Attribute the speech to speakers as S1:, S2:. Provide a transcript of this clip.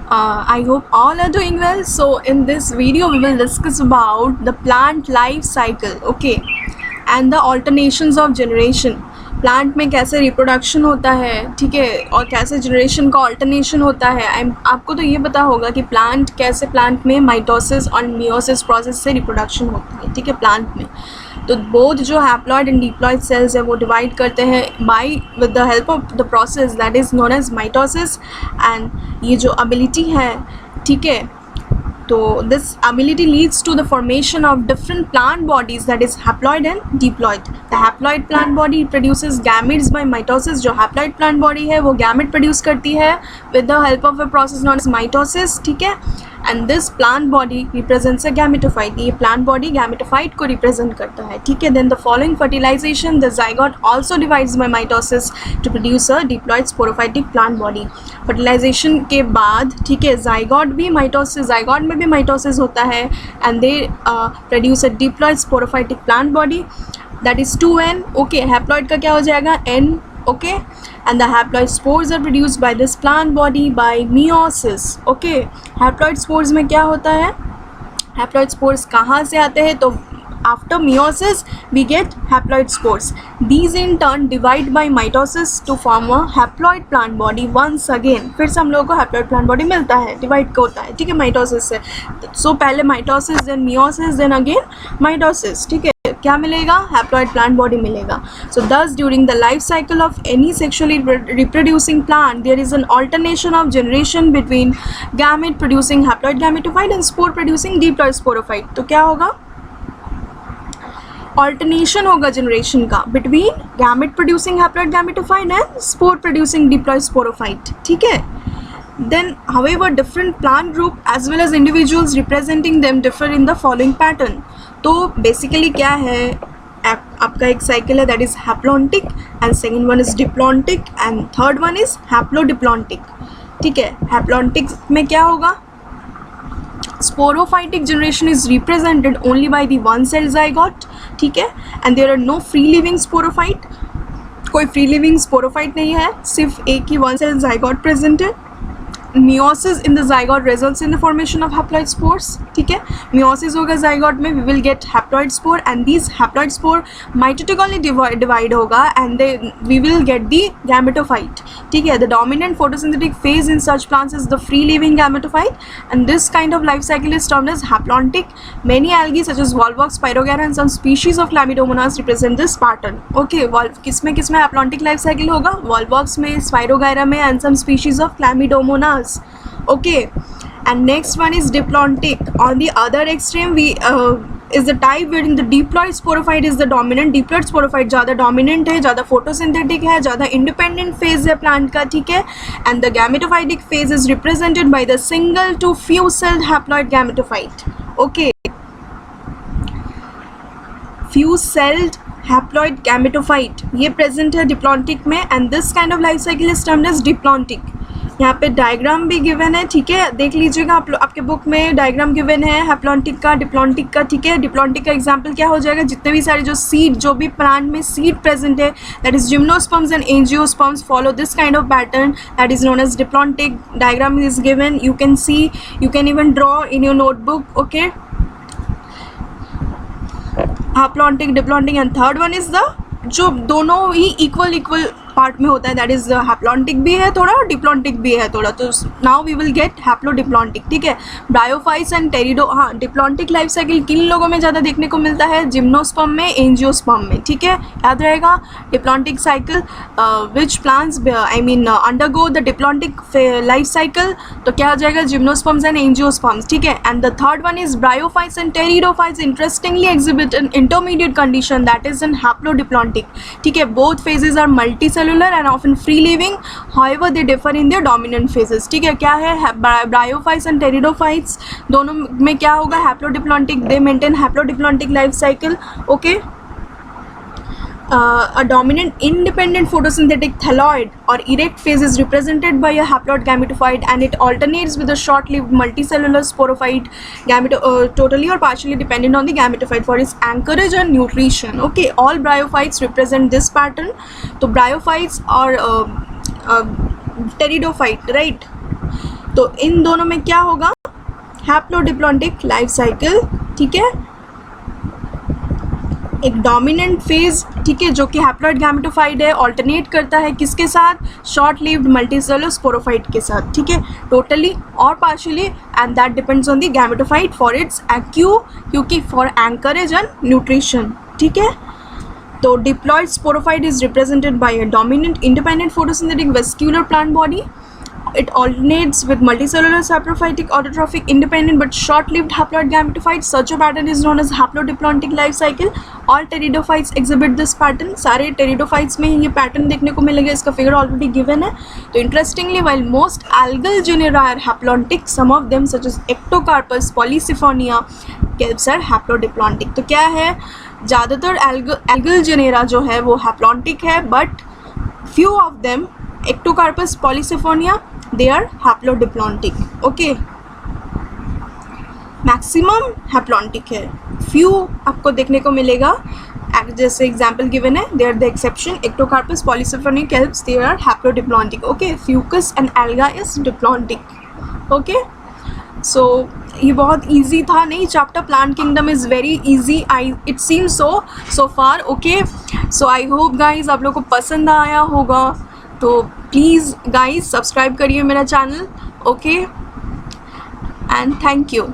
S1: I hope all are doing well. So in this video we will discuss about the plant life cycle, okay, and the alternations of generation. Plant में कैसे reproduction होता है, ठीक है, और कैसे generation का ऑल्टरनेशन होता है. आपको तो ये पता होगा कि प्लांट में माइटोसिस और मियोसिस प्रोसेस से रिप्रोडक्शन होती है, ठीक है, प्लांट में. तो बोथ जो हैप्लॉइड एंड डिप्लॉइड सेल्स है वो डिवाइड करते हैं by with the help of the process that is known as mitosis. And ये जो एबिलिटी है, ठीक है, तो this ability leads to the formation of different plant bodies, that is haploid and diploid. The haploid plant body produces gametes by mitosis. जो haploid plant body है वो gamete produce करती है with the help of a process known as mitosis, ठीक है. And this plant body represents a gametophyte. ये plant body gametophyte को represent करता है, ठीक है. Then the following fertilization, the zygote also divides by mitosis to produce a diploid sporophytic plant body. Fertilization के बाद, ठीक है, zygote भी mitosis, zygote में भी mitosis होता है and they produce a diploid sporophytic plant body that is 2n. okay, haploid का क्या हो जाएगा, n, okay, and the haploid spores are produced by this plant body by meiosis. okay, haploid spores में क्या होता है, haploid spores कहाँ से आते हैं, तो after meiosis we get haploid spores. These in turn divide by mitosis to form a haploid plant body once again. फिर से हम लोगों को haploid plant body मिलता है, divide होता है, ठीक है, mitosis से. So पहले mitosis then meiosis then again mitosis, ठीक है. क्या मिलेगा, haploid plant body मिलेगा. So thus during the life cycle of any sexually reproducing plant there is an alternation of generation between gamete producing haploid gametophyte and spore producing diploid sporophyte. तो क्या होगा, alternation होगा generation का between gamete producing haploid gametophyte and spore producing diploid sporophyte, ठीक है. Then however different plant group as well as individuals representing them differ in the following pattern. तो basically क्या है, आपका एक साइकिल है that is haplontic and second one is diplontic and third one is haplodiplontic, ठीक है. हैप्लॉन्टिक में क्या होगा, sporophytic generation is represented only by the one cell zygote, ठीक है, and there are no free living sporophyte. कोई फ्री लिविंग स्पोरोफाइट नहीं है, सिर्फ एक ही वन सेल जाइगोट प्रेजेंट है. meiosis in the zygote results in the formation of haploid spores, ठीक है. meiosis होगा zygote में, we will get haploid spore and these haploid spore mitotically divide होगा and we will get the gametophyte, ठीक है. the dominant photosynthetic phase in such plants is the free living gametophyte and this kind of life cycle is termed as haplontic. many algae such as volvox, Spirogyra and some species of Chlamydomonas represent this pattern. okay, किसमें haplontic life cycle होगा, volvox में, Spirogyra में and some species of Chlamydomonas. okay, and next one is diplontic. on the other extreme we is the type wherein the diploid sporophyte is the dominant. diploid sporophyte ज़्यादा dominant है, ज़्यादा photosynthetic है, ज़्यादा independent phase है plant का, ठीक है. and the gametophytic phase is represented by the single to few celled haploid gametophyte. okay, few celled haploid gametophyte ये present है diplontic में and this kind of life cycle is termed as diplontic. यहाँ पे diagram भी given है, ठीक है, देख लीजिएगा आप आपके बुक में डायग्राम गिवन है हैप्लॉन्टिक का, डिप्लॉन्टिक का, ठीक है. डिप्लॉन्टिक का एग्जांपल क्या हो जाएगा, जितने भी सारे जो सीड, जो भी प्लांट में सीड प्रेजेंट है that is gymnosperms and angiosperms follow this kind of pattern that is known as diplontic. Diagram is given, you can see, you can even draw in your notebook. Okay, haplontic, diplontic and third one is the, जो दोनों ही equal part में होता है that is haplontic भी है थोड़ा और diplontic भी है थोड़ा. तो now we will get haplodiplontic, ठीक है. ब्रायोफाइट्स एंड टेरिडो, हाँ, डिप्लॉन्टिक लाइफ साइकिल किन लोगों में ज़्यादा देखने को मिलता है, जिम्नोस्पर्म में, एंजियोस्पर्म में, ठीक है, याद रहेगा. Diplontic cycle which plants I mean undergo the diplontic life cycle, तो क्या हो जाएगा, जिम्नोस्पर्म्स एंड एंजियोस्पर्म्स, ठीक है. And the third one is bryophytes and pteridophytes interestingly exhibit an intermediate condition that is in haplodiplontic, ठीक है. Both phases are multi and often free living, however they differ in their dominant phases, ठीक है. क्या है, bryophytes and pteridophytes दोनों में क्या होगा, haplodiplontic, they maintain haplodiplontic life cycle. Okay, a dominant independent photosynthetic thalloid or erect phase is represented by a haploid gametophyte and it alternates with a short-lived multicellular sporophyte totally or partially dependent on the gametophyte for its anchorage and nutrition. okay, all bryophytes represent this pattern. तो bryophytes और pteridophyte, right, तो इन दोनों में क्या होगा, haplodiplontic life cycle, ठीक है। एक डोमिनेंट फेज, ठीक है, जो कि हैप्लॉइड गैमेटोफाइट है, ऑल्टरनेट करता है किसके साथ, शॉर्ट लिव्ड मल्टीसेलुलर स्पोरोफाइट के साथ, ठीक है, टोटली और partially, and that depends on the gametophyte for its क्योंकि फॉर एंकरेज एंड न्यूट्रिशन, ठीक है। तो diploid sporophyte is represented by a dominant independent photosynthetic vascular plant body. It alternates with multicellular saprophytic autotrophic independent but short-lived haploid gametophytes. Such a pattern is known as haplodiplontic life cycle. All pteridophytes exhibit this pattern. सारे pteridophytes में ये pattern देखने को मिलेगा. इसका figure already given है. तो interestingly, while most algal genera are haplontic, some of them such as Ectocarpus, Polysiphonia, kelps are haplodiplontic. तो क्या है, ज़्यादातर algal genera जो है वो haplontic है, but few of them Ectocarpus, Polysiphonia, they are haplodiplontic. Okay, maximum haplontic है, few आपको देखने को मिलेगा, जैसे एग्जाम्पल गिवन है, they are the exception, Ectocarpus, Polysiphonia, kelps, they are haplodiplontic. Okay, Fucus and alga is diplontic. Okay, so ये बहुत easy था, नहीं chapter plant kingdom is very easy, it seem so far. Okay, so I hope guys आप लोग को पसंद आया होगा. तो प्लीज़ गाइज सब्सक्राइब करिए मेरा channel. Okay, and thank you.